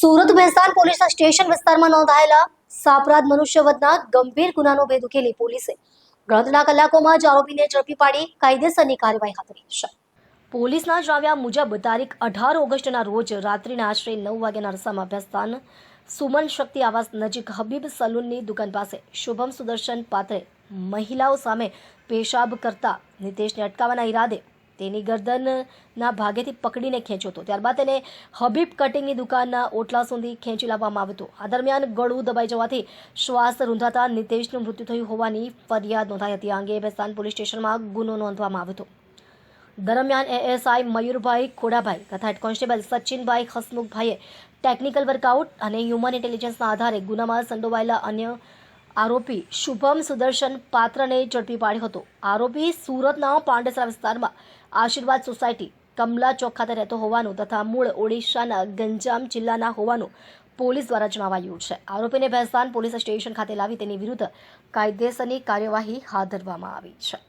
Surat Bhestan police station વિસ્તારમાં નોંધાયેલા સાપરાધ મનુષ્યવધના ગંભીર ગુનાનો ભેદ ઉકેલી પોલીસે ગણતરીના કલાકોમાં જ આરોપીને ઝડપી પાડી કાયદેસરની કાર્યવાહી હાથ ધરી છે. પોલીસના જણાવ્યા મુજબ તારીખ 18 ઓગસ્ટના રોજ રાત્રિના આશરે 9 વાગ્યાના અરસામાં ભેસ્તાન સુમન શક્તિ આવાસ નજીક હબીબ સલૂનની દુકાન પાસે શુભમ સુદર્શન પાત્રે મહિલાઓ સામે પેશાબ કરતા નિતેશને અટકાવવાના ઈરાદે તેની ગરદનના ભાગેથી પકડીને ખેંચ્યો હતો. ત્યારબાદ તેને હબીબ કટિંગની દુકાનના ઓટલા સુધી ખેંચી લાવવામાં આવ્યો હતો. આ દરમિયાન ગળું દબાઈ જવાથી શ્વાસ રૂંધાતા નિતેશનું મૃત્યુ થયું હોવાની ફરિયાદ નોંધાઈ હતી. આ અંગે ભેસ્તાન પોલીસ સ્ટેશનમાં ગુનો નોંધવામાં આવ્યો હતો. દરમિયાન એએસઆઈ મયુરભાઈ ખોડાભાઈ તથા હેડ કોન્સ્ટેબલ સચિનભાઈ હસમુખભાઈએ ટેકનિકલ વર્કઆઉટ અને હ્યુમન ઇન્ટેલિજન્સના આધારે ગુનામાં સંડોવાયેલા અન્ય આરોપી શુભમ સુદર્શન પાત્રને ઝડપી પાડ્યો હતો. આરોપી સુરતના પાંડેસરા વિસ્તારમાં આશીર્વાદ સોસાયટી કમલા ચોક ખાતે રહેતો હોવાનું તથા મૂળ ઓડિશાના ગંજામ જિલ્લાના હોવાનું પોલીસ દ્વારા જણાવાયું છે. આરોપીને ભેસ્તાન પોલીસ સ્ટેશન ખાતે લાવી તેની વિરુદ્ધ કાયદેસરની કાર્યવાહી હાથ ધરવામાં આવી છે.